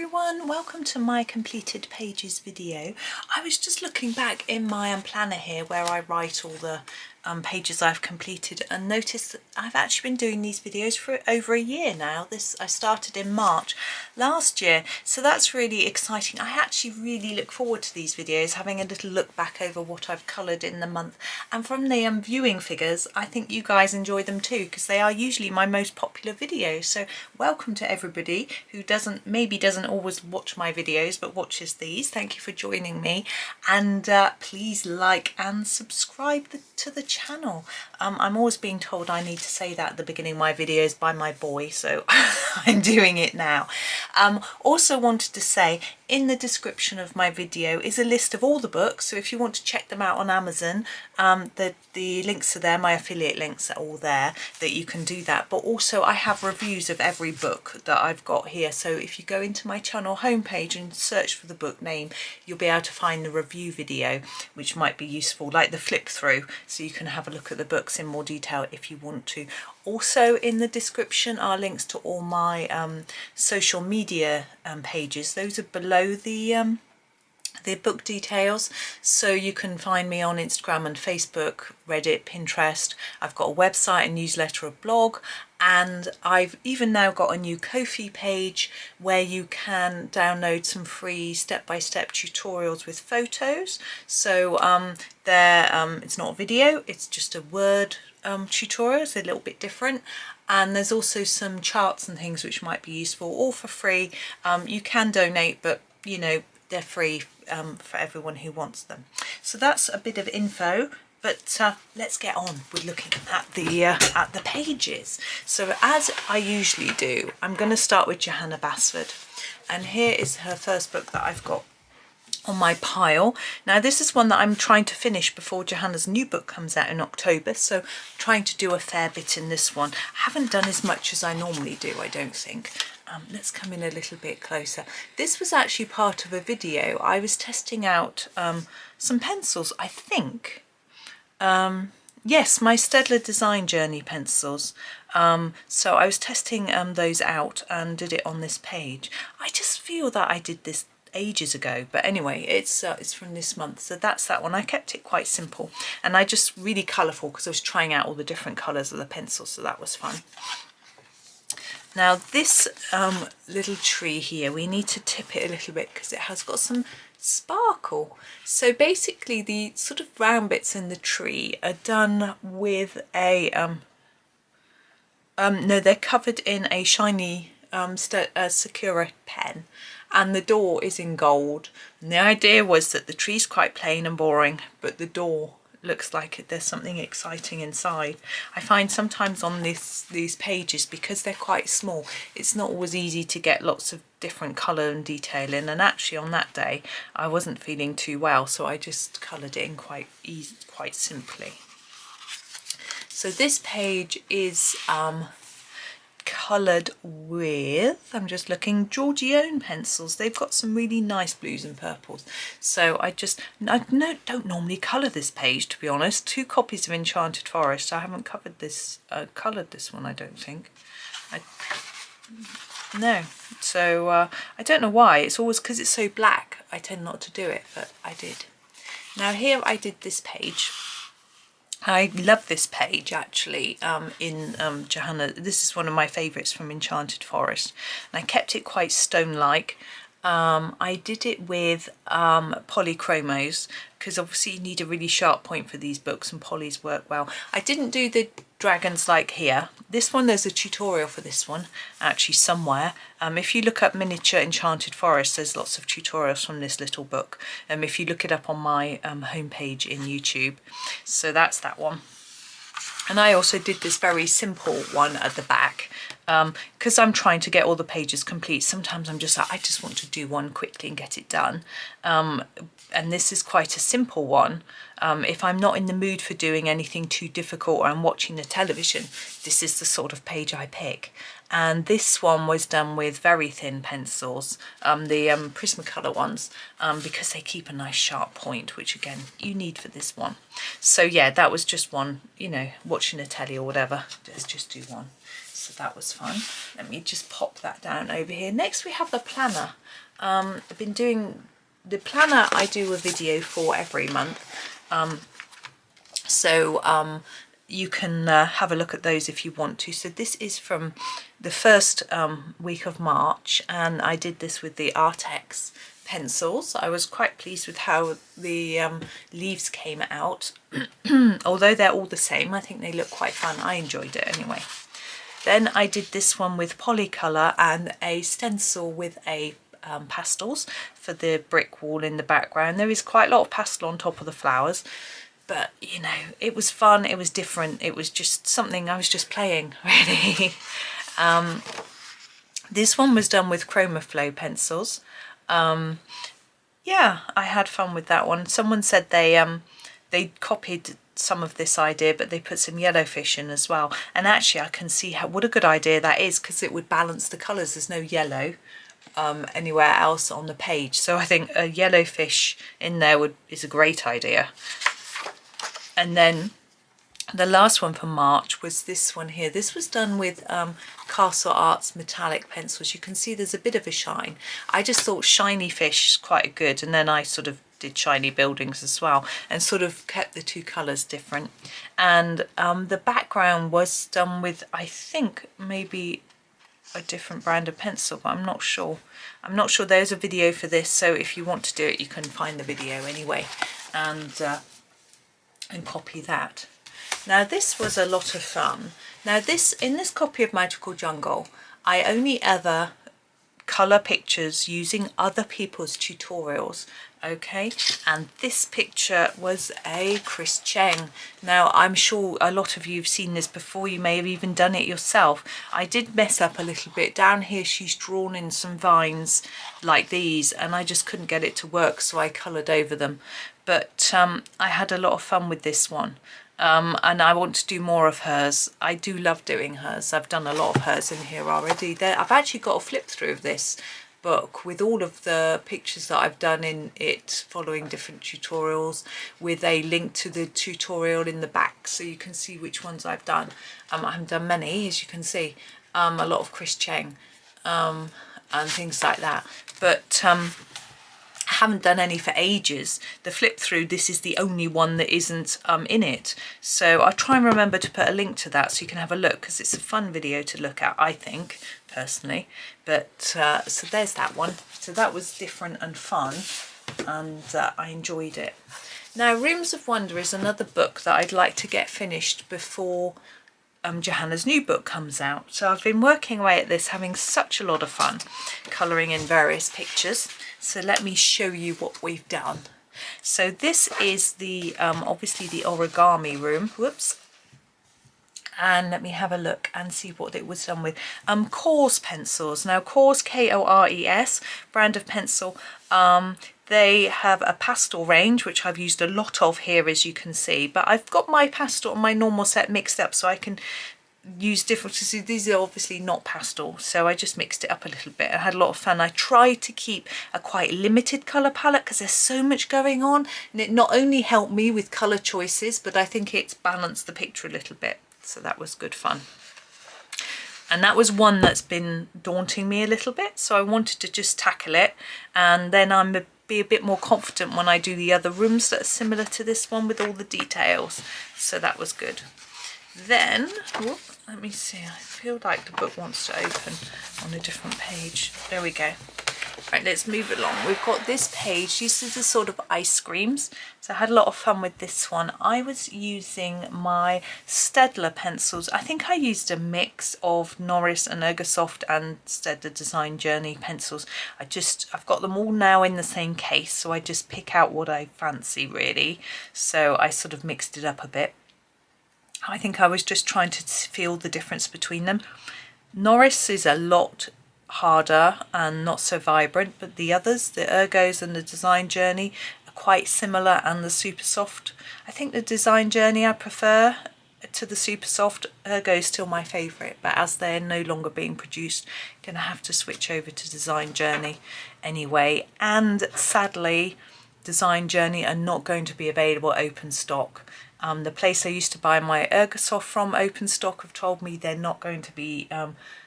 everyone, welcome to my completed pages video. I was just looking back in my planner here where I write all the pages I've completed and noticed that I've actually been doing these videos for over a year now. I started in March last year, so that's really exciting. I actually really look forward to these videos, having a little look back over what I've coloured in the month, and from the viewing figures I think you guys enjoy them too, because they are usually my most popular videos. So welcome to everybody who maybe doesn't always watch my videos but watches these. Thank you for joining me, and please like and subscribe to the channel. I'm always being told I need to say that at the beginning of my videos by my boy, so I'm doing it now. Also wanted to say, in the description of my video is a list of all the books, so if you want to check them out on Amazon, the links are there, my affiliate links are all there, that you can do that. But also I have reviews of every book that I've got here, so if you go into my channel homepage and search for the book name, you'll be able to find the review video, which might be useful, like the flip through, so you can have a look at the books in more detail if you want to. Also in the description are links to all my social media pages. Those are below the book details, so you can find me on Instagram and Facebook, Reddit, Pinterest. I've got a website, a newsletter, a blog, and I've even now got a new Ko-fi page where you can download some free step-by-step tutorials with photos. So it's not a video, it's just a word tutorial. It's a little bit different, and there's also some charts and things which might be useful, all for free. You can donate, but you know, they're free for everyone who wants them. So that's a bit of info, but let's get on with looking at the pages. So as I usually do, I'm going to start with Johanna Basford, and here is her first book that I've got on my pile. Now this is one that I'm trying to finish before Johanna's new book comes out in October, so I'm trying to do a fair bit in this one. I haven't done as much as I normally do, I don't think. Let's come in a little bit closer. This was actually part of a video. I was testing out some pencils, I think. Yes, my Staedtler Design Journey pencils. So I was testing those out and did it on this page. I just feel that I did this ages ago, but anyway, it's from this month, so that's that one. I kept it quite simple, and I just really colourful because I was trying out all the different colours of the pencils, so that was fun. Now this little tree here, we need to tip it a little bit because it has got some sparkle. So basically the sort of round bits in the tree are done with a no, they're covered in a shiny Sakura pen, and the door is in gold. And the idea was that the tree's quite plain and boring, but the door looks like there's something exciting inside. I find sometimes on these pages, because they're quite small, it's not always easy to get lots of different colour and detail in, and actually on that day I wasn't feeling too well, so I just coloured it in quite simply. So this page is coloured with, I'm just looking, Giorgione pencils. They've got some really nice blues and purples. So I don't normally colour this page, to be honest. 2 copies of Enchanted Forest. I haven't coloured this one, I don't think. No. So I don't know why. It's always because it's so black. I tend not to do it, but I did. Now here I did this page. I love this page actually in Johanna. This is one of my favourites from Enchanted Forest, and I kept it quite stone-like. I did it with polychromos because obviously you need a really sharp point for these books, and polys work well. I didn't do the dragons like here. This one, there's a tutorial for this one actually somewhere. If you look up miniature Enchanted Forest, there's lots of tutorials from this little book. If you look it up on my homepage in YouTube. So that's that one. And I also did this very simple one at the back because I'm trying to get all the pages complete. Sometimes I'm just like, I just want to do one quickly and get it done. And this is quite a simple one. If I'm not in the mood for doing anything too difficult or I'm watching the television, this is the sort of page I pick. And this one was done with very thin pencils, the Prismacolor ones, because they keep a nice sharp point, which again you need for this one. So yeah, that was just one, you know, watching a telly or whatever, let's just do one. so that was fun. Let me just pop that down over here. Next we have the planner. I've been doing the planner. I do a video for every month, you can have a look at those if you want to. So this is from the first week of March, and I did this with the Artex pencils. I was quite pleased with how the leaves came out. Although they're all the same, I think they look quite fun. I enjoyed it anyway. Then I did this one with Polycolour and a stencil with a pastels for the brick wall in the background. There is quite a lot of pastel on top of the flowers, but you know, it was fun, it was different, it was just something I was just playing, really. This one was done with Chromaflow pencils. Yeah, I had fun with that one. Someone said they copied some of this idea, but they put some yellowfish in as well, and actually I can see what a good idea that is, because it would balance the colours. There's no yellow anywhere else on the page, so I think a yellowfish in there is a great idea. And then the last one for March was this one here. This was done with Castle Arts metallic pencils. You can see there's a bit of a shine. I just thought shiny fish is quite good, and then I sort of did shiny buildings as well and sort of kept the two colours different. And the background was done with, I think, maybe a different brand of pencil, but I'm not sure. I'm not sure. There's a video for this, so if you want to do it, you can find the video anyway and copy that. Now this was a lot of fun. Now in this copy of Magical Jungle, I only ever colour pictures using other people's tutorials, okay? And this picture was a Chris Cheng. Now I'm sure a lot of you have seen this before, you may have even done it yourself. I did mess up a little bit. Down here she's drawn in some vines like these, and I just couldn't get it to work, so I coloured over them. But I had a lot of fun with this one. And I want to do more of hers. I do love doing hers. I've done a lot of hers in here already. I've actually got a flip through of this book with all of the pictures that I've done in it, following different tutorials, with a link to the tutorial in the back, so you can see which ones I've done. I haven't done many, as you can see. A lot of Chris Cheng and things like that. But I haven't done any for ages. The flip through, this is the only one that isn't in it, so I'll try and remember to put a link to that so you can have a look, because it's a fun video to look at, I think, personally. But so there's that one. So that was different and fun, and I enjoyed it. Now Rooms of Wonder is another book that I'd like to get finished before Johanna's new book comes out. So I've been working away at this, having such a lot of fun colouring in various pictures. So let me show you what we've done. So this is the obviously the origami room. Whoops. And let me have a look and see what it was done with. Kors pencils. Now Kors, K-O-R-E-S, brand of pencil. They have a pastel range, which I've used a lot of here, as you can see. But I've got my pastel and my normal set mixed up, so I can use different. See, these are obviously not pastel, so I just mixed it up a little bit. I had a lot of fun. I tried to keep a quite limited colour palette because there's so much going on, and it not only helped me with colour choices, but I think it's balanced the picture a little bit. So that was good fun. And that was one that's been daunting me a little bit, so I wanted to just tackle it, and then be a bit more confident when I do the other rooms that are similar to this one with all the details. So that was good. Then, whoop, let me see, I feel like the book wants to open on a different page. There we go. Right, let's move along. We've got this page. These are the sort of ice creams. So I had a lot of fun with this one. I was using my Staedtler pencils. I think I used a mix of Norris and Ergosoft and Staedtler Design Journey pencils. I've got them all now in the same case, so I just pick out what I fancy, really. So I sort of mixed it up a bit. I think I was just trying to feel the difference between them. Norris is a lot harder and not so vibrant, but the others, the Ergos and the Design Journey, are quite similar, and the Super Soft. I think the Design Journey I prefer to the Super Soft. Ergo is still my favourite, but as they're no longer being produced, I'm going to have to switch over to Design Journey anyway. And sadly, Design Journey are not going to be available open stock The place I used to buy my Ergosoft from, Open Stock, have told me they're not going to be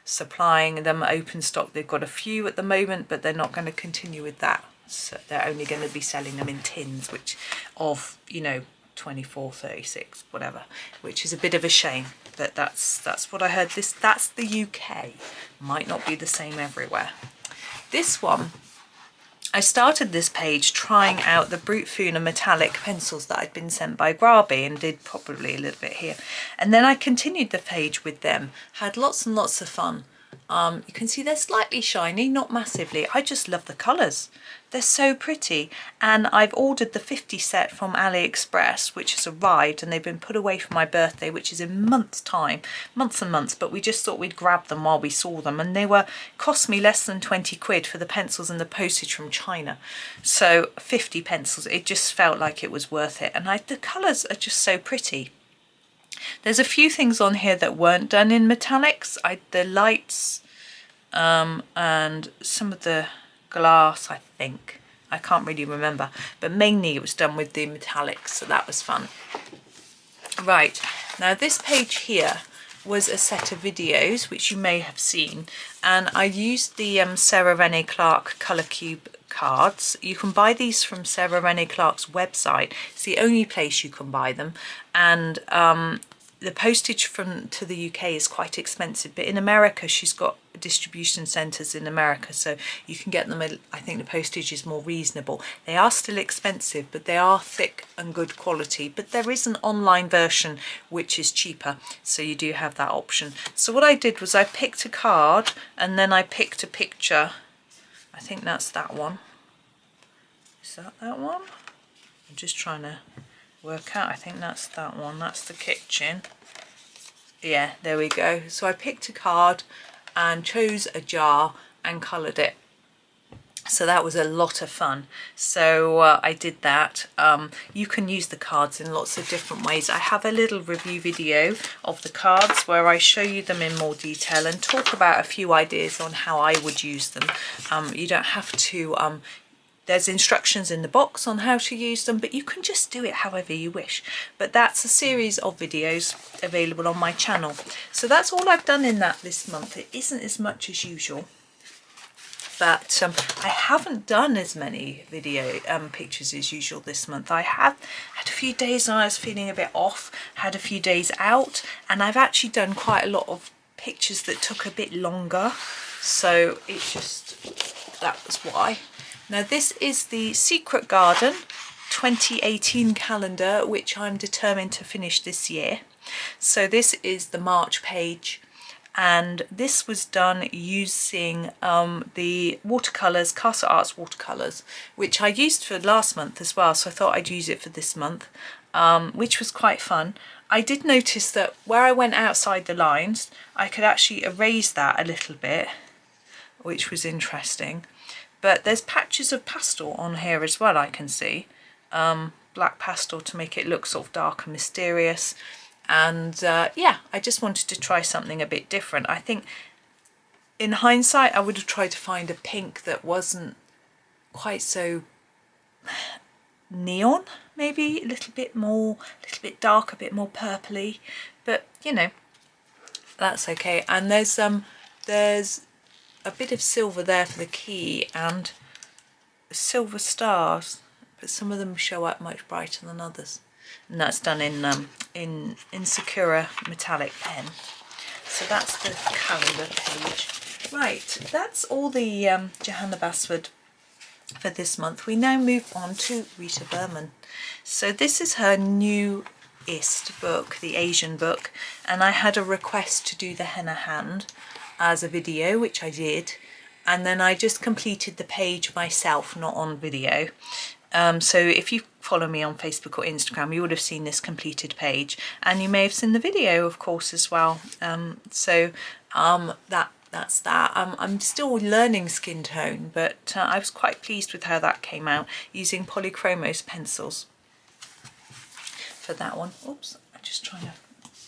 supplying them open stock. They've got a few at the moment, but they're not going to continue with that. So they're only going to be selling them in tins, which of, you know, 24, 36, whatever, which is a bit of a shame. But that's what I heard. That's the UK. Might not be the same everywhere. This one, I started this page trying out the Brute Funa metallic pencils that I'd been sent by Grabe, and did probably a little bit here. And then I continued the page with them, had lots and lots of fun. You can see they're slightly shiny, not massively. I just love the colours. They're so pretty. And I've ordered the 50 set from AliExpress, which has arrived, and they've been put away for my birthday, which is in months' time, months and months, but we just thought we'd grab them while we saw them. And they cost me less than 20 quid for the pencils and the postage from China. So 50 pencils, it just felt like it was worth it. And the colours are just so pretty. There's a few things on here that weren't done in metallics. The lights and some of the glass, I think. I can't really remember. But mainly it was done with the metallics, so that was fun. Right, now this page here was a set of videos, which you may have seen. And I used the Sarah Renee Clark Colour Cube cards. You can buy these from Sarah Renee Clark's website. It's the only place you can buy them. And the postage to the UK is quite expensive, but in America she's got distribution centres in America, so you can get them. I think the postage is more reasonable. They are still expensive, but they are thick and good quality. But there is an online version which is cheaper, so you do have that option. So what I did was I picked a card, and then I picked a picture. I think that's that one. Is that one? I'm just trying to work out. I think that's that one. That's the kitchen. Yeah, there we go. So I picked a card and chose a jar and coloured it. So that was a lot of fun. So I did that. You can use the cards in lots of different ways. I have a little review video of the cards where I show you them in more detail and talk about a few ideas on how I would use them. You don't have to there's instructions in the box on how to use them, but you can just do it however you wish. But that's a series of videos available on my channel. So that's all I've done in this month. It isn't as much as usual, but I haven't done as many pictures as usual this month. I have had a few days when I was feeling a bit off, had a few days out, and I've actually done quite a lot of pictures that took a bit longer. So it's just, that was why. Now this is the Secret Garden 2018 calendar, which I'm determined to finish this year. So this is the March page, and this was done using the watercolours, Castle Arts watercolours, which I used for last month as well, so I thought I'd use it for this month, which was quite fun. I did notice that where I went outside the lines, I could actually erase that a little bit, which was interesting. But there's patches of pastel on here as well, I can see. Black pastel to make it look sort of dark and mysterious. And yeah, I just wanted to try something a bit different. I think in hindsight, I would have tried to find a pink that wasn't quite so neon, maybe a little bit dark, a bit more purpley. But, you know, that's okay. And there's a bit of silver there for the key and silver stars, but some of them show up much brighter than others. And that's done in Sakura metallic pen. So that's the calendar page. Right, that's all the Johanna Basford for this month. We now move on to Rita Berman. So this is her newest book, the Asian book, and I had a request to do the henna hand as a video, which I did, and then I just completed the page myself, not on video. So if you follow me on Facebook or Instagram, you would have seen this completed page, and you may have seen the video, of course, as well. That's that. I'm still learning skin tone, but I was quite pleased with how that came out using Polychromos pencils for that one. Oops, I'm just trying to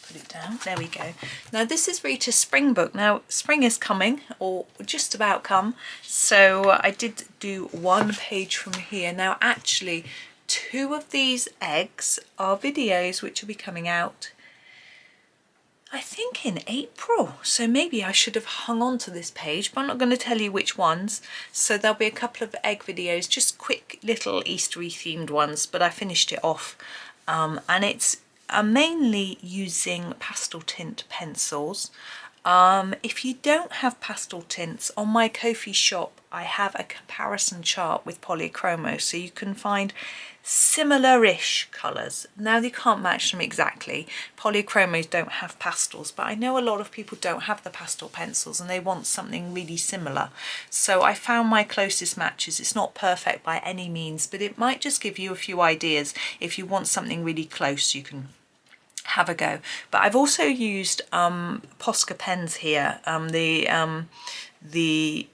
put it down. There we go. Now this is Rita's spring book. Now spring is coming, or just about come, so I did do one page from here. Now actually 2 of these eggs are videos which will be coming out, I think, in April. So maybe I should have hung on to this page, but I'm not going to tell you which ones. So there'll be a couple of egg videos, just quick little Eastery themed ones, but I finished it off. And it's mainly using pastel tint pencils. If you don't have pastel tints, on my Ko-fi shop I have a comparison chart with polychromo, so you can find similar-ish colours. Now you can't match them exactly. Polychromos don't have pastels, but I know a lot of people don't have the pastel pencils and they want something really similar. So I found my closest matches. It's not perfect by any means, but it might just give you a few ideas. If you want something really close, you can have a go. But I've also used Posca pens here.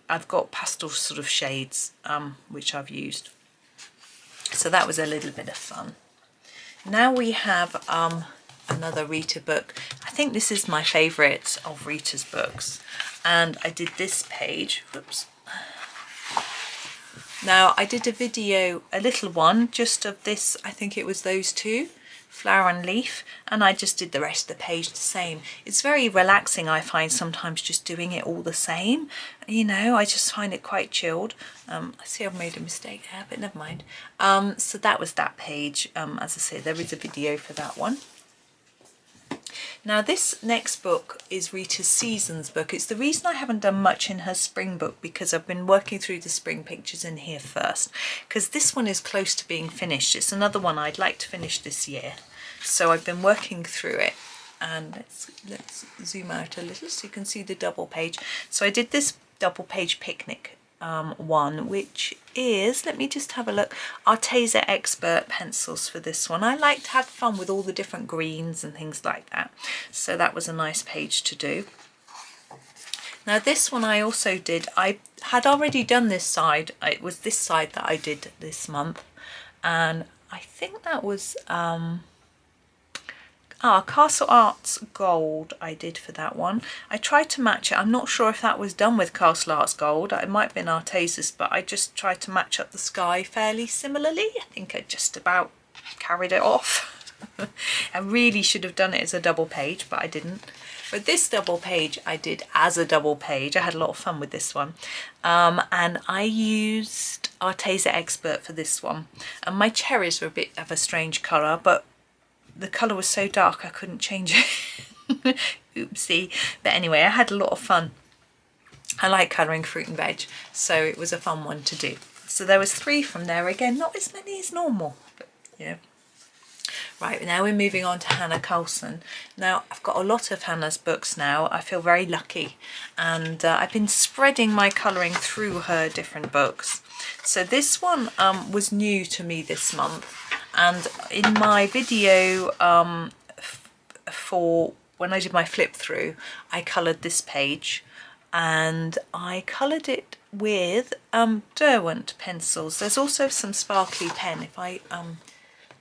I've got pastel sort of shades which I've used. So that was a little bit of fun. Now we have another Rita book. I think this is my favourite of Rita's books. And I did this page. Whoops. Now I did a video, a little one, just of this. I think it was those two, Flower and Leaf, and I just did the rest of the page the same. It's very relaxing, I find, sometimes just doing it all the same. You know, I just find it quite chilled. I see I've made a mistake there, but never mind. So that was that page. As I say, there is a video for that one. Now this next book is Rita's Seasons book. It's the reason I haven't done much in her spring book, because I've been working through the spring pictures in here first, because this one is close to being finished. It's another one I'd like to finish this year. So I've been working through it, and let's zoom out a little so you can see the double page. So I did this double page picnic one, which is, let me just have a look, Arteza Expert pencils for this one. I like to have fun with all the different greens and things like that, so that was a nice page to do. Now this one I also did, I had already done this side. It was this side that I did this month, and I think that was Castle Arts Gold I did for that one. I tried to match it. I'm not sure if that was done with Castle Arts Gold. It might have been Artezas, but I just tried to match up the sky fairly similarly. I think I just about carried it off. I really should have done it as a double page, but I didn't. But this double page I did as a double page. I had a lot of fun with this one. And I used Arteza Expert for this one. And my cherries were a bit of a strange colour, but the colour was so dark I couldn't change it. Oopsie. But anyway, I had a lot of fun. I like colouring fruit and veg, so it was a fun one to do. So there was 3 from there. Again, not as many as normal, but yeah. Right, now we're moving on to Hannah Coulson. Now, I've got a lot of Hannah's books now. I feel very lucky. And I've been spreading my colouring through her different books. So this one was new to me this month. And in my video for when I did my flip through, I coloured this page. And I coloured it with Derwent pencils. There's also some sparkly pen. If I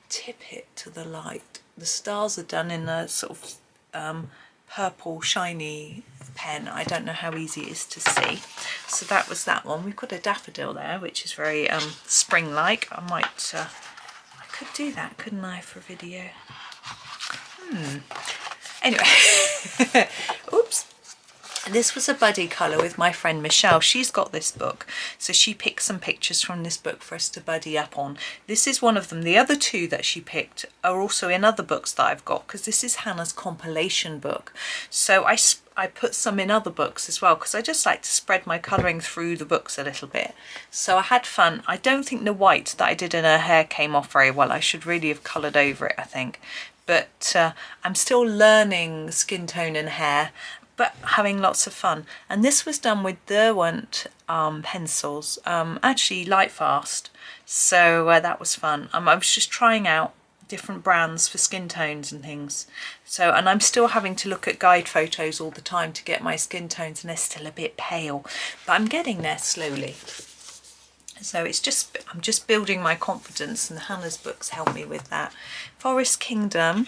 tip it to the light, the stars are done in a sort of purple shiny pen. I don't know how easy it is to see. So that was that one. We've got a daffodil there, which is very spring-like. I might, I could do that, couldn't I, for a video? Anyway, oops. This was a buddy colour with my friend Michelle. She's got this book, so she picked some pictures from this book for us to buddy up on. This is one of them. The other 2 that she picked are also in other books that I've got, because this is Hannah's compilation book. So I put some in other books as well, because I just like to spread my colouring through the books a little bit. So I had fun. I don't think the white that I did in her hair came off very well. I should really have coloured over it, I think. But I'm still learning skin tone and hair, but having lots of fun. And this was done with Derwent pencils, actually light fast. So that was fun. I was just trying out different brands for skin tones and things. So, and I'm still having to look at guide photos all the time to get my skin tones, and they're still a bit pale, but I'm getting there slowly. So it's just, I'm just building my confidence, and Hannah's books help me with that. Forest Kingdom.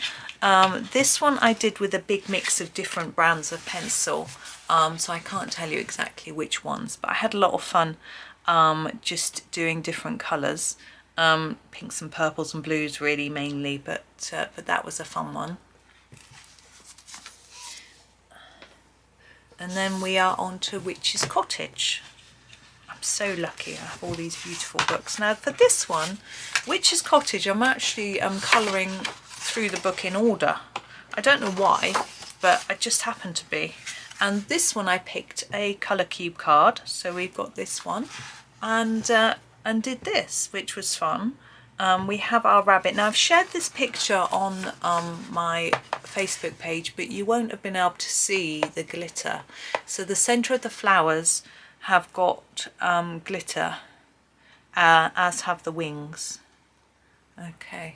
This one I did with a big mix of different brands of pencil. So I can't tell you exactly which ones, but I had a lot of fun just doing different colours. pinks and purples and blues really mainly, but that was a fun one. And then we are on to Witch's Cottage. I'm so lucky I have all these beautiful books. Now for this one, Witch's Cottage, I'm actually colouring through the book in order. I don't know why, but I just happened to be. And this one I picked a colour cube card, so we've got this one, and did this, which was fun. We have our rabbit. Now I've shared this picture on my Facebook page, but you won't have been able to see the glitter. So the centre of the flowers have got glitter, as have the wings. Okay,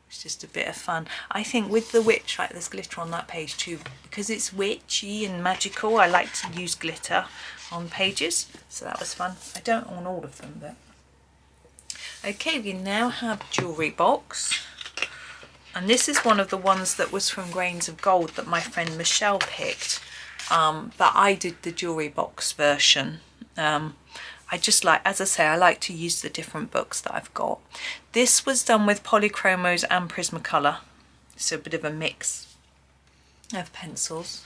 it's just a bit of fun. I think with the witch, like there's glitter on that page too, because it's witchy and magical. I like to use glitter on pages, so that was fun. I don't own all of them, but okay, we now have jewellery box, and this is one of the ones that was from Grains of Gold that my friend Michelle picked, but I did the jewellery box version. I just like, as I say, I like to use the different books that I've got. This was done with Polychromos and Prismacolor, so a bit of a mix of pencils.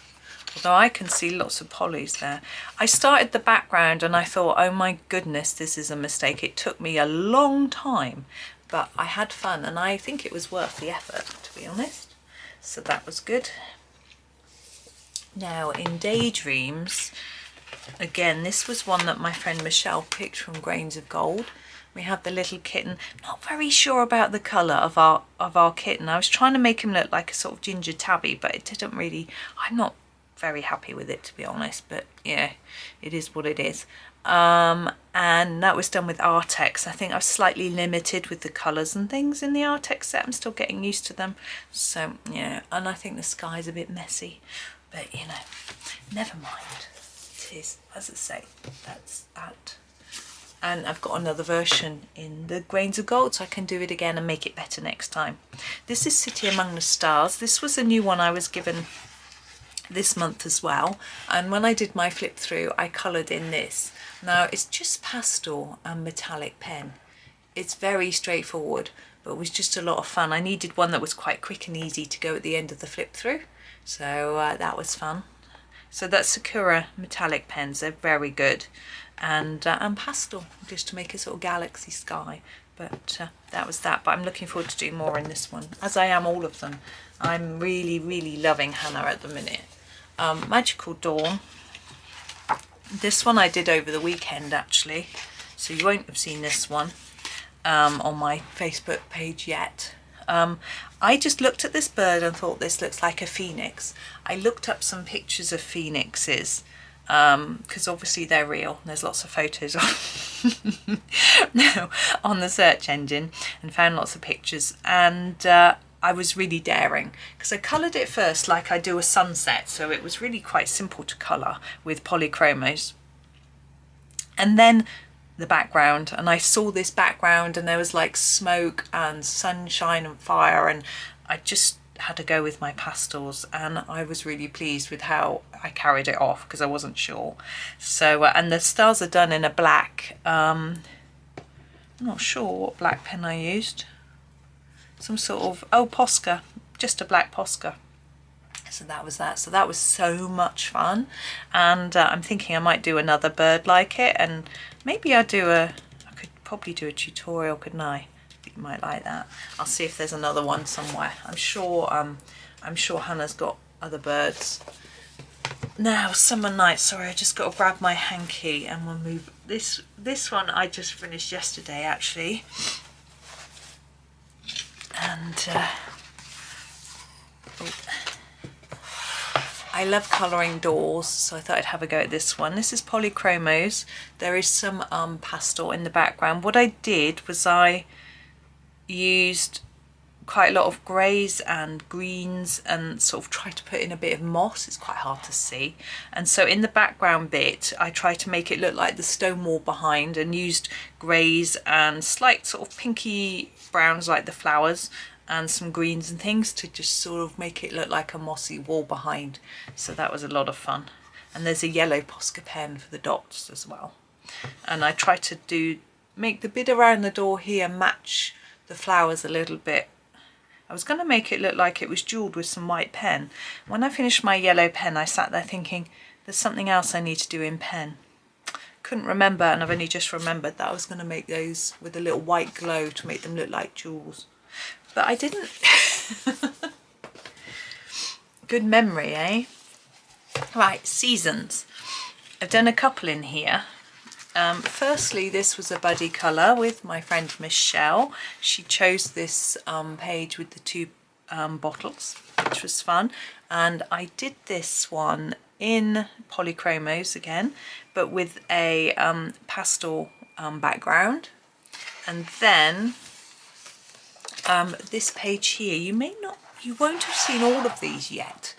Although I can see lots of polys there. I started the background and I thought, oh my goodness, this is a mistake. It took me a long time, but I had fun and I think it was worth the effort, to be honest. So that was good. Now in Daydreams, again, this was one that my friend Michelle picked from Grains of Gold. We have the little kitten. Not very sure about the colour of our kitten. I was trying to make him look like a sort of ginger tabby, but it didn't really, I'm not very happy with it, to be honest, but yeah, it is what it is. And that was done with Artex. I think I was slightly limited with the colours and things in the Artex set. I'm still getting used to them, so yeah. And I think the sky's a bit messy, but you know, never mind. It is, as I say, that's that. And I've got another version in the Grains of Gold, so I can do it again and make it better next time. This is City Among the Stars. This was a new one I was given this month as well, and when I did my flip through I coloured in this. Now it's just pastel and metallic pen. It's very straightforward, but it was just a lot of fun. I needed one that was quite quick and easy to go at the end of the flip through, so that was fun. So that's Sakura metallic pens, they're very good, and pastel, just to make a sort of galaxy sky. But that was that, but I'm looking forward to doing more in this one, as I am all of them. I'm really loving Hannah at the minute. Magical Dawn, this one I did over the weekend actually, so you won't have seen this one on my Facebook page yet. I just looked at this bird and thought this looks like a phoenix. I looked up some pictures of phoenixes because obviously they're real. There's lots of photos on the search engine, and found lots of pictures, and I was really daring because I coloured it first like I do a sunset, so it was really quite simple to colour with Polychromos. And then the background, and I saw this background and there was like smoke and sunshine and fire, and I just had to go with my pastels, and I was really pleased with how I carried it off because I wasn't sure. So and the stars are done in a black, I'm not sure what black pen I used. Some sort of, oh, Posca, just a black Posca. So that was that. So that was so much fun, and I'm thinking I might do another bird like it, and maybe I could probably do a tutorial, couldn't I? I think you might like that. I'll see if there's another one somewhere. I'm sure Hannah's got other birds. Now, Summer Night. Sorry, I just got to grab my hanky, and we'll move. This one I just finished yesterday actually. And I love colouring doors, so I thought I'd have a go at this one. This is Polychromos. There is some pastel in the background. What I did was I used quite a lot of greys and greens and sort of tried to put in a bit of moss. It's quite hard to see, and so in the background bit I tried to make it look like the stone wall behind, and used greys and slight sort of pinky browns like the flowers, and some greens and things to just sort of make it look like a mossy wall behind. So that was a lot of fun. And there's a yellow Posca pen for the dots as well. And I tried to do make the bit around the door here match the flowers a little bit. I was going to make it look like it was jewelled with some white pen. When I finished my yellow pen, I sat there thinking, there's something else I need to do in pen. Couldn't remember, and I've only just remembered that I was going to make those with a little white glow to make them look like jewels. But I didn't. Good memory, eh? Right, seasons. I've done a couple in here. Firstly, this was a buddy colour with my friend Michelle. She chose this page with the two bottles, which was fun. And I did this one in polychromos again, but with a pastel background. And then this page here, you won't have seen all of these yet.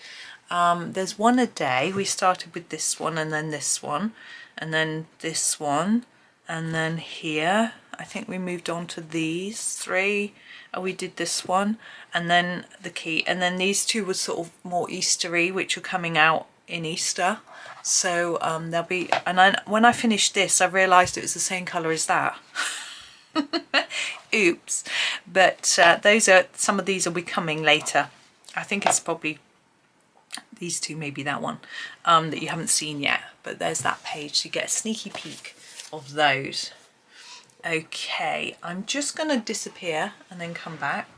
There's one a day. We started with this one and then this one and then this one and then here I think we moved on to these three. We did this one and then the key, and then these two were sort of more Eastery, which are coming out in Easter. So there'll be, and when I finished this I realised it was the same colour as that. Oops. But some of these will be coming later. I think it's probably these two, maybe that one, that you haven't seen yet, but there's that page, so you get a sneaky peek of those. Okay, I'm just going to disappear and then come back.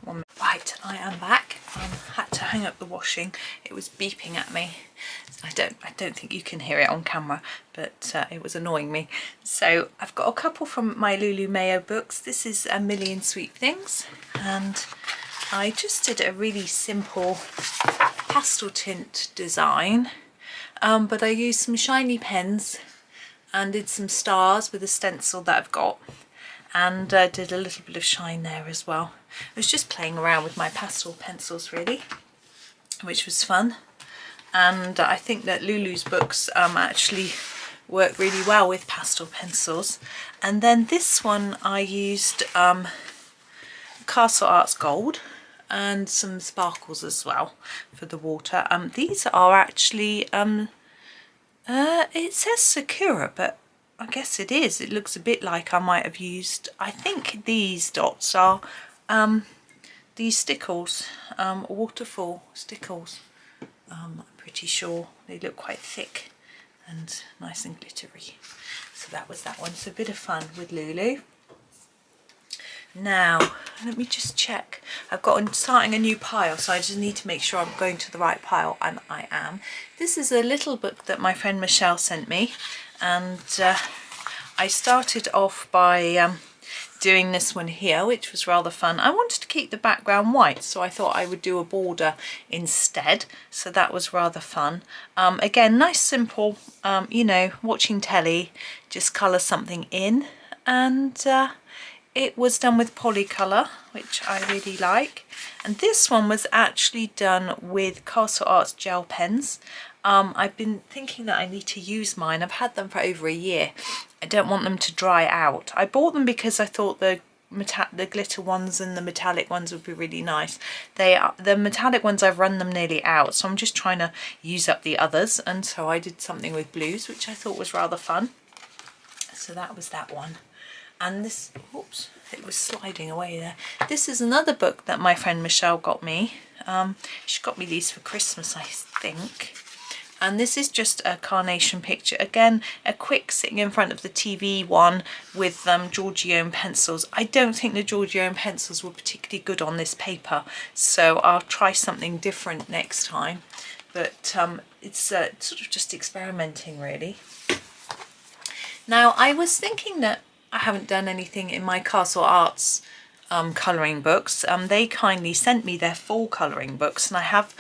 Right, I am back. I had to hang up the washing. It was beeping at me. I don't think you can hear it on camera, but it was annoying me. So I've got a couple from my Lulu Mayo books. This is A Million Sweet Things, and I just did a really simple pastel tint design, but I used some shiny pens and did some stars with a stencil that I've got, and did a little bit of shine there as well. I was just playing around with my pastel pencils really, which was fun. And I think that Lulu's books actually work really well with pastel pencils. And then this one I used Castle Arts Gold and some sparkles as well for the water. These are actually, it says Sakura, but I guess it is. It looks a bit like I might have used, I think these dots are these stickles, waterfall stickles. I'm pretty sure they look quite thick and nice and glittery. So that was that one. So a bit of fun with Lulu. Now, let me just check. Starting a new pile, so I just need to make sure I'm going to the right pile, and I am. This is a little book that my friend Michelle sent me, and I started off by doing this one here, which was rather fun. I wanted to keep the background white, so I thought I would do a border instead, so that was rather fun. Again, nice simple, you know, watching telly, just colour something in, and it was done with Polycolour, which I really like. And this one was actually done with Castle Arts gel pens. I've been thinking that I need to use mine. I've had them for over a year. I don't want them to dry out. I bought them because I thought the glitter ones and the metallic ones would be really nice. The metallic ones, I've run them nearly out, so I'm just trying to use up the others. And so I did something with blues, which I thought was rather fun. So that was that one. And this, oops, it was sliding away there. This is another book that my friend Michelle got me. She got me these for Christmas, I think. And this is just a carnation picture. Again, a quick sitting in front of the TV one with Giorgio pencils. I don't think the Giorgio pencils were particularly good on this paper, so I'll try something different next time. But it's sort of just experimenting really. Now, I was thinking that I haven't done anything in my Castle Arts colouring books. They kindly sent me their full colouring books, and I have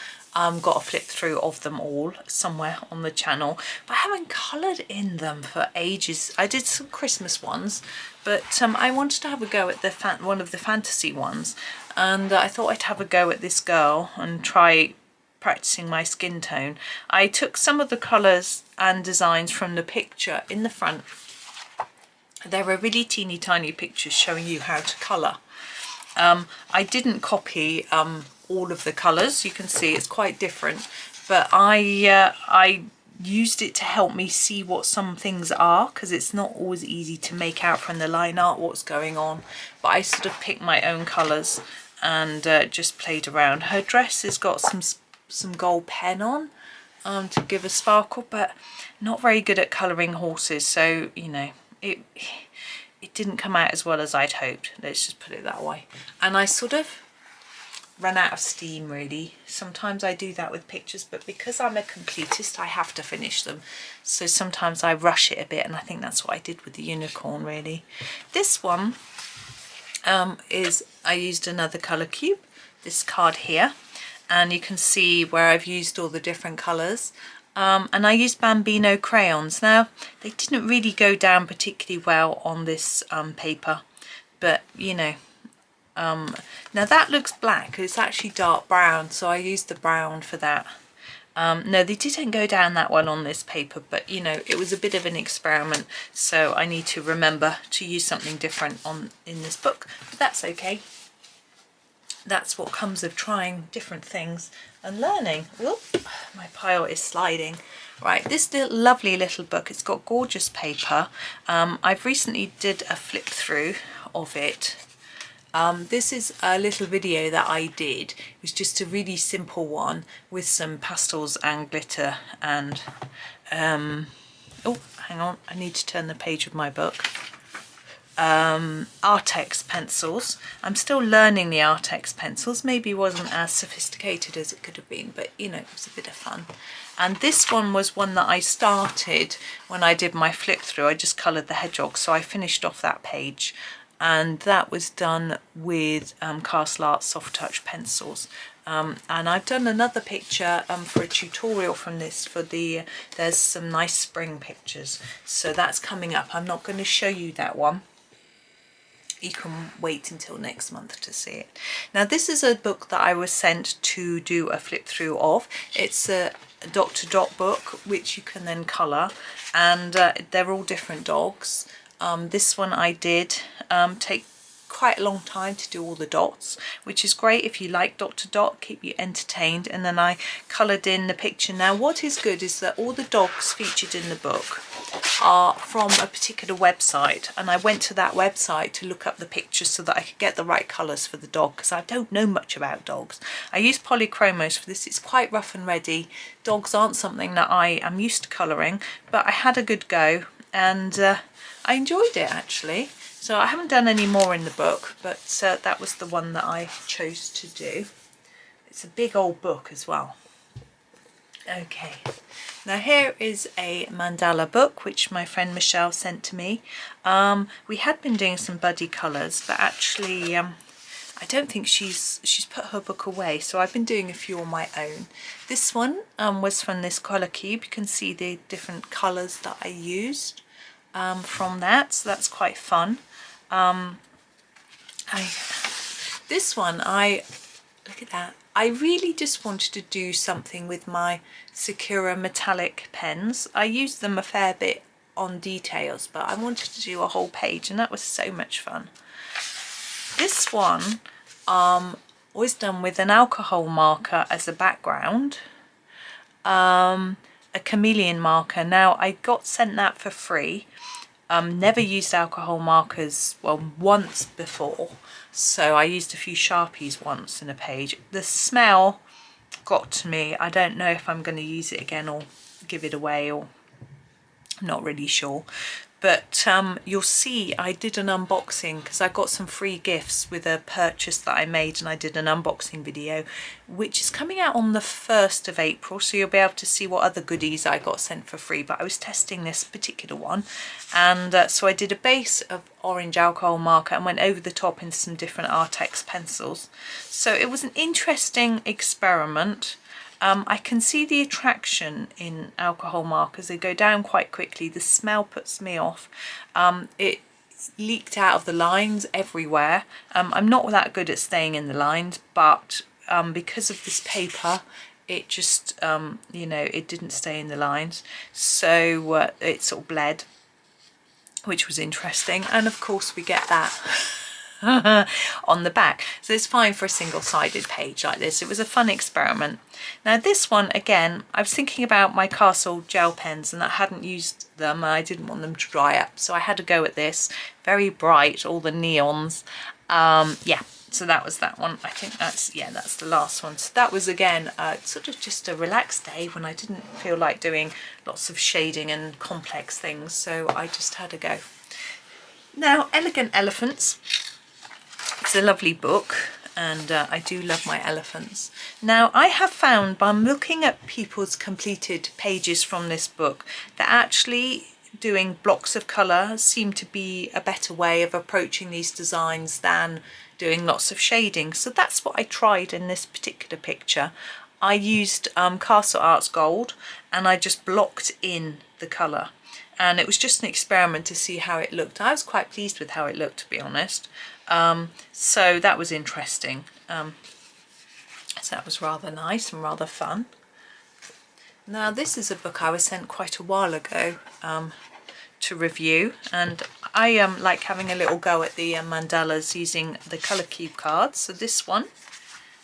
got a flip through of them all somewhere on the channel, but I haven't coloured in them for ages. I did some Christmas ones, but I wanted to have a go at one of the fantasy ones, and I thought I'd have a go at this girl and try practicing my skin tone. I took some of the colours and designs from the picture in the front. There are really teeny tiny pictures showing you how to colour. I didn't copy all of the colours. You can see it's quite different, but I used it to help me see what some things are, because it's not always easy to make out from the line art what's going on. But I sort of picked my own colours and just played around. Her dress has got some gold pen on to give a sparkle, but not very good at colouring horses, so you know, it didn't come out as well as I'd hoped, let's just put it that way. And I sort of ran out of steam really. Sometimes I do that with pictures, but because I'm a completist I have to finish them, so sometimes I rush it a bit, and I think that's what I did with the unicorn really. This one is, I used another colour cube, this card here, and you can see where I've used all the different colours. And I used Bambino crayons. Now, they didn't really go down particularly well on this paper, but you know, now that looks black, it's actually dark brown, so I used the brown for that. No, they didn't go down that well on this paper, but you know, it was a bit of an experiment, so I need to remember to use something different in this book, but that's okay. That's what comes of trying different things and learning. Oop, my pile is sliding. Right, this lovely little book, it's got gorgeous paper. I've recently did a flip through of it. This is a little video that I did. It was just a really simple one with some pastels and glitter and oh, hang on, I need to turn the page of my book. Artex pencils. I'm still learning the Artex pencils. Maybe it wasn't as sophisticated as it could have been, but you know, it was a bit of fun. And this one was one that I started when I did my flip through. I just coloured the hedgehog, so I finished off that page, and that was done with Castle Art Soft Touch pencils. And I've done another picture for a tutorial from this for the, there's some nice spring pictures, so that's coming up. I'm not going to show you that one. You can wait until next month to see it. Now this is a book that I was sent to do a flip through of. It's a dot to dot book which you can then colour, and they're all different dogs. This one I did take quite a long time to do all the dots, which is great if you like dot to dot, keep you entertained. And then I coloured in the picture. Now what is good is that all the dogs featured in the book are from a particular website, and I went to that website to look up the pictures so that I could get the right colours for the dog, because I don't know much about dogs. I used polychromos for this. It's quite rough and ready. Dogs aren't something that I am used to colouring, but I had a good go, and I enjoyed it actually. So I haven't done any more in the book, but that was the one that I chose to do. It's a big old book as well. Okay, now here is a mandala book which my friend Michelle sent to me. We had been doing some buddy colours, but actually I don't think she's put her book away, so I've been doing a few on my own. This one was from this colour cube. You can see the different colours that I used from that, so that's quite fun. This one, look at that. I really just wanted to do something with my Sakura metallic pens. I used them a fair bit on details, but I wanted to do a whole page, and that was so much fun. This one was done with an alcohol marker as a background, a chameleon marker. Now I got sent that for free. Never used alcohol markers, well, once before, so I used a few Sharpies once in a page. The smell got to me. I don't know if I'm going to use it again or give it away, or I'm not really sure. But you'll see I did an unboxing because I got some free gifts with a purchase that I made, and I did an unboxing video which is coming out on the 1st of April, so you'll be able to see what other goodies I got sent for free. But I was testing this particular one, and so I did a base of orange alcohol marker and went over the top in some different Artex pencils. So it was an interesting experiment. I can see the attraction in alcohol markers. They go down quite quickly. The smell puts me off. It leaked out of the lines everywhere. I'm not that good at staying in the lines, but because of this paper, it just, you know, it didn't stay in the lines. So it sort of bled, which was interesting. And of course we get that on the back. So it's fine for a single-sided page like this. It was a fun experiment. Now this one, again, I was thinking about my Castle gel pens and I hadn't used them. I didn't want them to dry up, so I had a go at this. Very bright, all the neons. Yeah, so that was that one. I think that's, yeah, that's the last one. So that was, again, sort of just a relaxed day when I didn't feel like doing lots of shading and complex things, so I just had a go. Now, Elegant Elephants. It's a lovely book, and I do love my elephants. Now, I have found by looking at people's completed pages from this book that actually doing blocks of colour seem to be a better way of approaching these designs than doing lots of shading. So that's what I tried in this particular picture. I used Castle Arts Gold and I just blocked in the colour. And it was just an experiment to see how it looked. I was quite pleased with how it looked, to be honest. So that was interesting. So that was rather nice and rather fun. Now this is a book I was sent quite a while ago to review, and I like having a little go at the mandalas using the colour cube cards. So this one,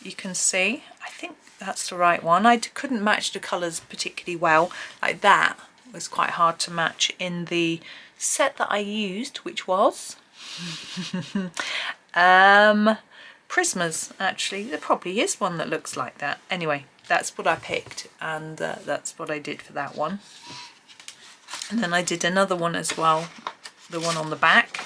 you can see, I think that's the right one. I couldn't match the colours particularly well. Like that was quite hard to match in the set that I used, which was Prismas, actually. There probably is one that looks like that. Anyway, that's what I picked, and that's what I did for that one. And then I did another one as well, the one on the back.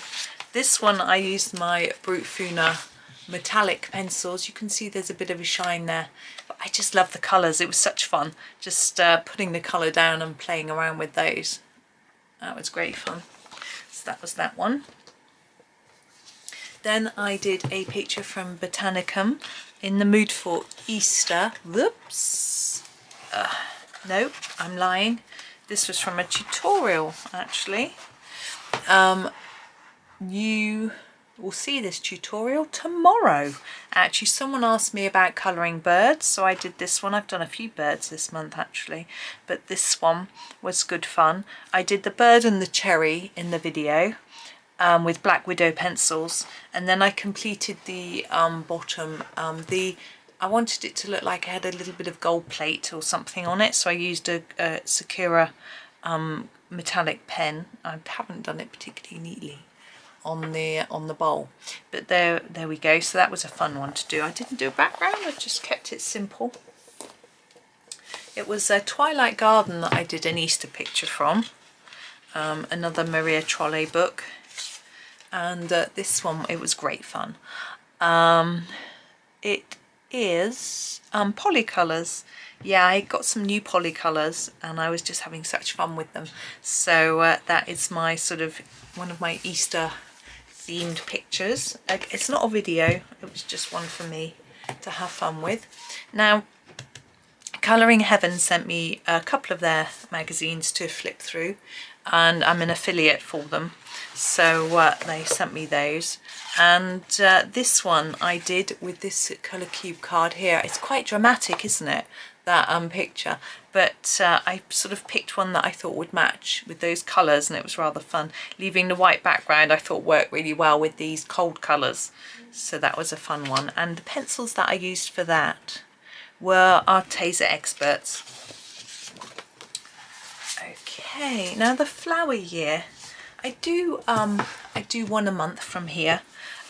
This one I used my Brute Funa metallic pencils. You can see there's a bit of a shine there, but I just love the colours. It was such fun just putting the colour down and playing around with those. That was great fun. So that was that one. Then I did a picture from Botanicum, In the Mood for Easter. Whoops. No, I'm lying. This was from a tutorial, actually. You will see this tutorial tomorrow. Actually, someone asked me about colouring birds, so I did this one. I've done a few birds this month, actually, but this one was good fun. I did the bird and the cherry in the video. With Black Widow pencils, and then I completed the bottom. I wanted it to look like it had a little bit of gold plate or something on it, so I used a Sakura metallic pen. I haven't done it particularly neatly on the bowl, but there we go. So that was a fun one to do. I didn't do a background, I just kept it simple. It was a Twilight Garden that I did an Easter picture from, another Maria Trolle book. And this one, it was great fun. It is polycolours. Yeah, I got some new polycolours and I was just having such fun with them. So that is my sort of one of my Easter themed pictures. It's not a video, it was just one for me to have fun with. Now, Colouring Heaven sent me a couple of their magazines to flip through, and I'm an affiliate for them. So they sent me those, and this one I did with this colour cube card here. It's quite dramatic, isn't it, that picture, but I sort of picked one that I thought would match with those colours, and it was rather fun. Leaving the white background I thought worked really well with these cold colours, so that was a fun one. And the pencils that I used for that were Arteza Experts. Okay, now the flower year. I do one a month from here.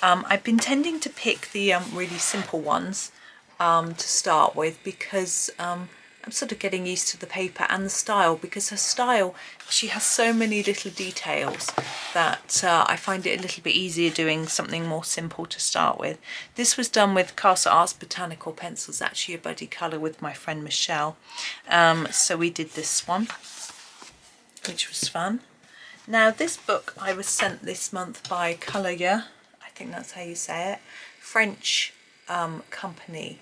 I've been tending to pick the really simple ones to start with, because I'm sort of getting used to the paper and the style, because her style, she has so many little details that I find it a little bit easier doing something more simple to start with. This was done with Castle Arts Botanical pencils, actually a buddy colour with my friend Michelle. So we did this one, which was fun. Now this book I was sent this month by Collier, I think that's how you say it, French company.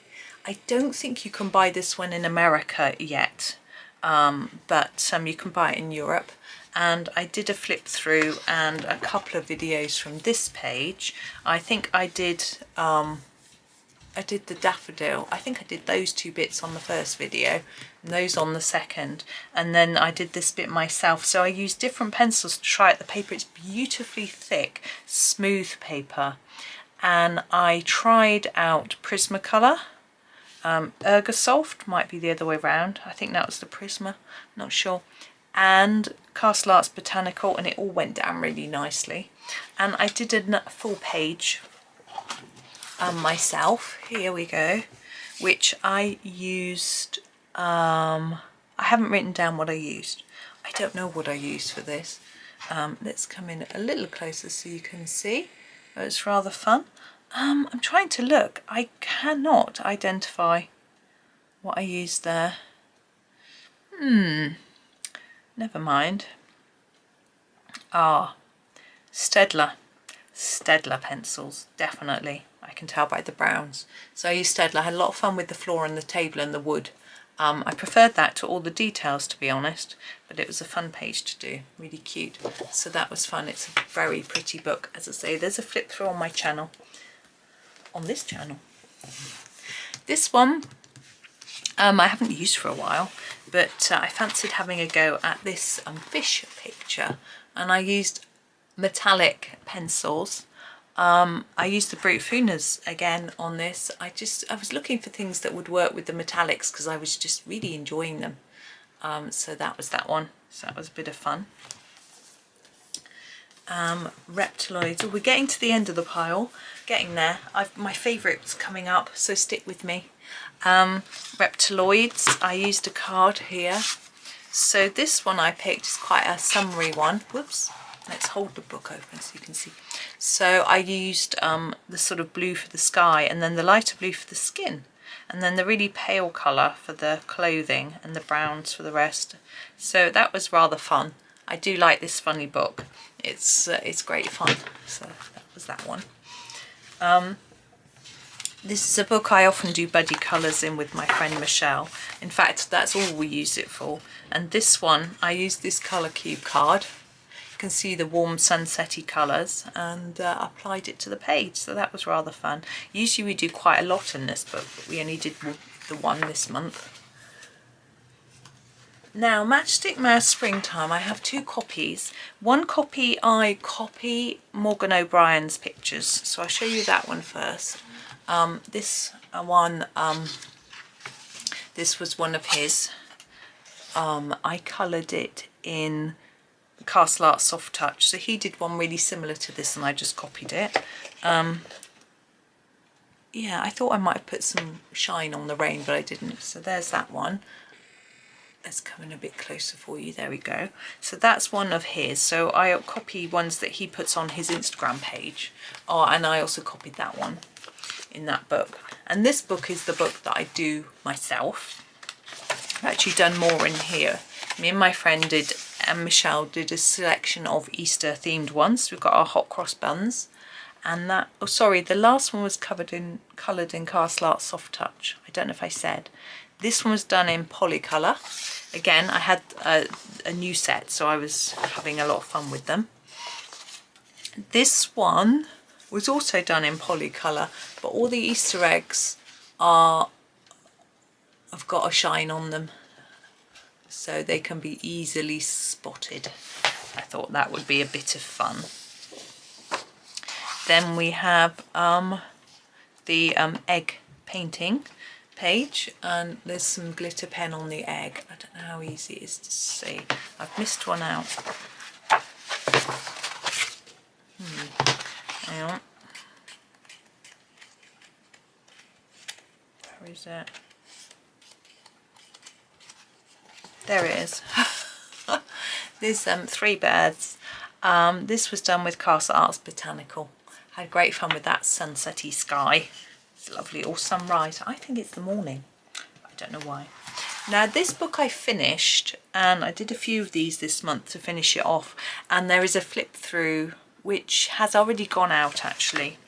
I don't think you can buy this one in America yet, but you can buy it in Europe. And I did a flip through and a couple of videos from this page. I think I did the daffodil. I think I did those two bits on the first video and those on the second, and then I did this bit myself. So I used different pencils to try out the paper. It's beautifully thick, smooth paper, and I tried out Prismacolor. Ergosoft might be the other way around. I think that was the Prisma, not sure. And Castle Arts Botanical, and it all went down really nicely. And I did a full page myself. Here we go, which I used. I haven't written down what I used. I don't know what I used for this. Let's come in a little closer so you can see. It's rather fun. I'm trying to look. I cannot identify what I used there. Never mind. Stedler pencils, definitely. I can tell by the browns. So I used Stedler. I had a lot of fun with the floor and the table and the wood. I preferred that to all the details, to be honest, but it was a fun page to do, really cute. So that was fun. It's a very pretty book. As I say, there's a flip through on my channel, on this channel. This one I haven't used for a while, but I fancied having a go at this fish picture, and I used metallic pencils. I used the Brute Funas again on this. I was looking for things that would work with the metallics because I was just really enjoying them. So that was that one. So that was a bit of fun. Reptiloids. Oh, we're getting to the end of the pile. Getting there. My favourite's coming up, so stick with me. Reptiloids. I used a card here. So this one I picked is quite a summary one. Whoops. Let's hold the book open so you can see. So I used the sort of blue for the sky, and then the lighter blue for the skin, and then the really pale colour for the clothing, and the browns for the rest. So that was rather fun. I do like this funny book. It's great fun. So that was that one. This is a book I often do buddy colours in with my friend Michelle. In fact, that's all we use it for. And this one, I used this colour cube card. Can see the warm sunsetty colours, and applied it to the page, so that was rather fun. Usually we do quite a lot in this book, but we only did the one this month. Now, Matchstick Mouse Springtime, I have 2 copies. One copy I copy Morgan O'Brien's pictures, so I'll show you that one first. This one, this was one of his. I coloured it in Castle Arts Soft Touch, so he did one really similar to this and I just copied it. Yeah, I thought I might have put some shine on the rain, but I didn't. So there's that one. Let's come in a bit closer for you. There we go. So that's one of his. So I copy ones that he puts on his Instagram page. Oh, and I also copied that one in that book. And this book is the book that I do myself. I've actually done more in here. Me and my friend did, and Michelle did, a selection of Easter themed ones. We've got our hot cross buns, and that, oh sorry, the last one was coloured in Castle Arts Soft Touch. I don't know if I said. This one was done in Polycolour. Again, I had a new set, so I was having a lot of fun with them. This one was also done in Polycolour, but all the Easter eggs have got a shine on them, so they can be easily spotted. I thought that would be a bit of fun. Then we have the egg painting page, and there's some glitter pen on the egg. I don't know how easy it is to see. I've missed one out. Hang on. Where is it? There it is. There's 3 birds. This was done with Castle Arts Botanical. Had great fun with that sunsetty sky. It's lovely, or sunrise. I think it's the morning. I don't know why. Now this book I finished, and I did a few of these this month to finish it off, and there is a flip through which has already gone out actually.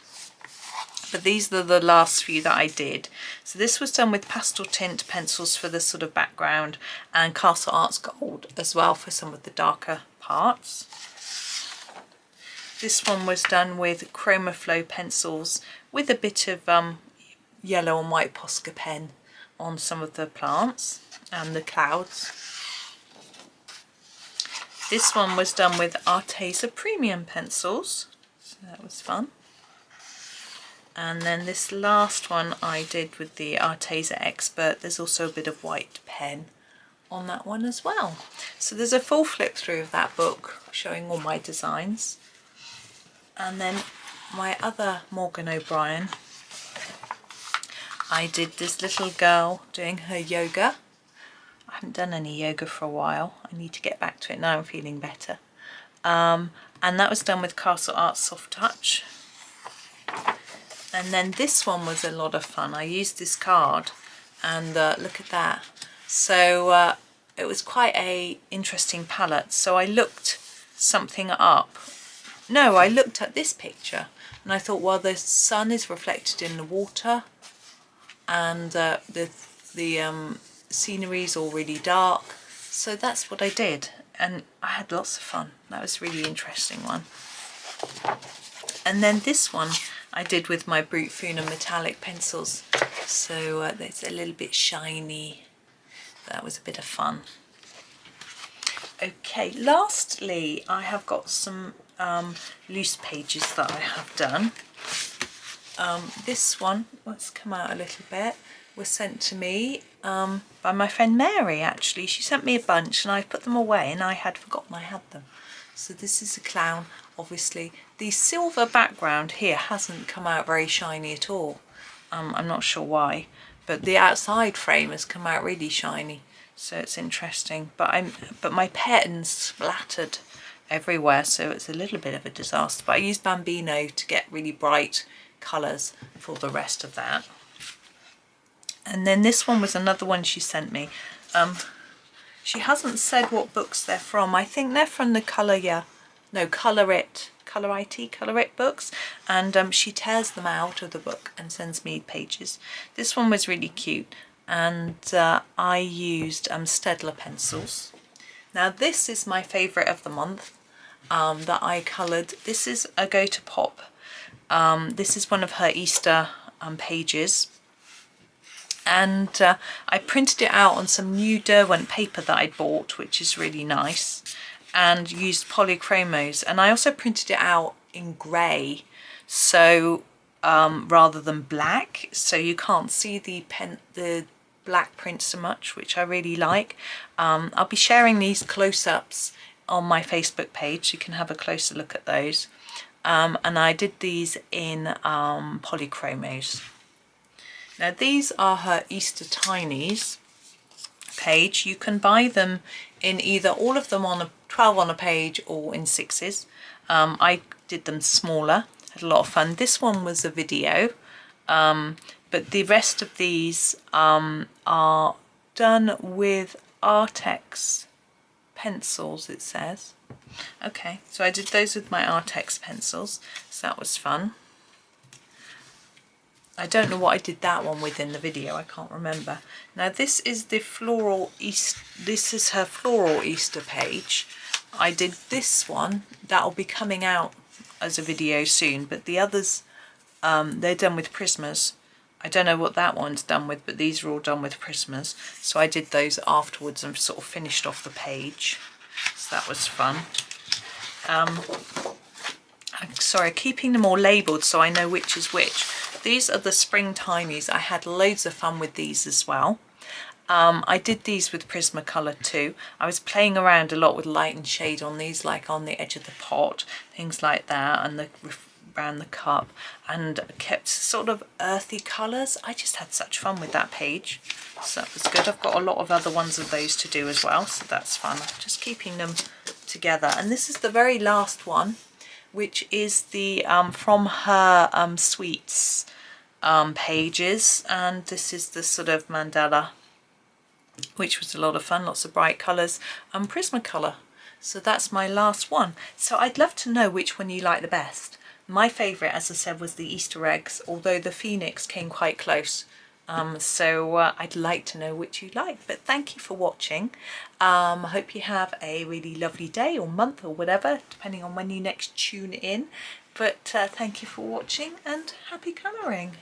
But these are the last few that I did. So this was done with pastel tint pencils for the sort of background, and Castle Arts Gold as well for some of the darker parts. This one was done with Chroma Flow pencils with a bit of yellow and white Posca pen on some of the plants and the clouds. This one was done with Arteza Premium pencils, so that was fun. And then this last one I did with the Arteza Expert. There's also a bit of white pen on that one as well. So there's a full flip through of that book showing all my designs. And then my other Morgan O'Brien, I did this little girl doing her yoga. I haven't done any yoga for a while. I need to get back to it now. I'm feeling better. And that was done with Castle Art Soft Touch. And then this one was a lot of fun. I used this card and look at that. So it was quite a interesting palette. So I looked something up. No, I looked at this picture and I thought, well, the sun is reflected in the water and the scenery is all really dark. So that's what I did. And I had lots of fun. That was a really interesting one. And then this one I did with my Brute Funa metallic pencils. So it's a little bit shiny. That was a bit of fun. Okay, lastly, I have got some loose pages that I have done. This one, let's come out a little bit, was sent to me by my friend Mary, actually. She sent me a bunch and I put them away and I had forgotten I had them. So this is a clown, obviously. The silver background here hasn't come out very shiny at all. I'm not sure why, but the outside frame has come out really shiny. So it's interesting, but my pen's splattered everywhere, so it's a little bit of a disaster. But I used Bambino to get really bright colours for the rest of that. And then this one was another one she sent me. She hasn't said what books they're from. I think they're from the Colour It books, and she tears them out of the book and sends me pages. This one was really cute, and I used Staedtler pencils. Now this is my favourite of the month that I coloured. This is a Go to Pop. This is one of her Easter pages, and I printed it out on some new Derwent paper that I bought, which is really nice, and used polychromos. And I also printed it out in grey, so rather than black, so you can't see the black print so much, which I really like. I'll be sharing these close-ups on my Facebook page, so you can have a closer look at those. And I did these in polychromos. Now these are her Easter Tinies page. You can buy them in either all of them on a 12 on a page or in 6s. I did them smaller, had a lot of fun. This one was a video, but the rest of these are done with Artex pencils, it says. Okay, so I did those with my Artex pencils, so that was fun. I don't know what I did that one with in the video, I can't remember. Now this is the Floral East. This is her Floral Easter page. I did this one, that'll be coming out as a video soon, but the others, they're done with Prismas. I don't know what that one's done with, but these are all done with Prismas. So I did those afterwards and sort of finished off the page. So that was fun. I'm sorry, keeping them all labelled so I know which is which. These are the Spring Tinies. I had loads of fun with these as well. I did these with Prismacolor too. I was playing around a lot with light and shade on these, like on the edge of the pot, things like that, and around the cup, and kept sort of earthy colours. I just had such fun with that page, so that was good. I've got a lot of other ones of those to do as well, so that's fun. Just keeping them together. And this is the very last one, which is the from her sweets pages, and this is the sort of mandala, which was a lot of fun, lots of bright colours, and Prismacolor. So that's my last one. So I'd love to know which one you like the best. My favourite, as I said, was the Easter eggs, although the Phoenix came quite close. So I'd like to know which you like. But thank you for watching. I hope you have a really lovely day or month or whatever, depending on when you next tune in. But thank you for watching, and happy colouring.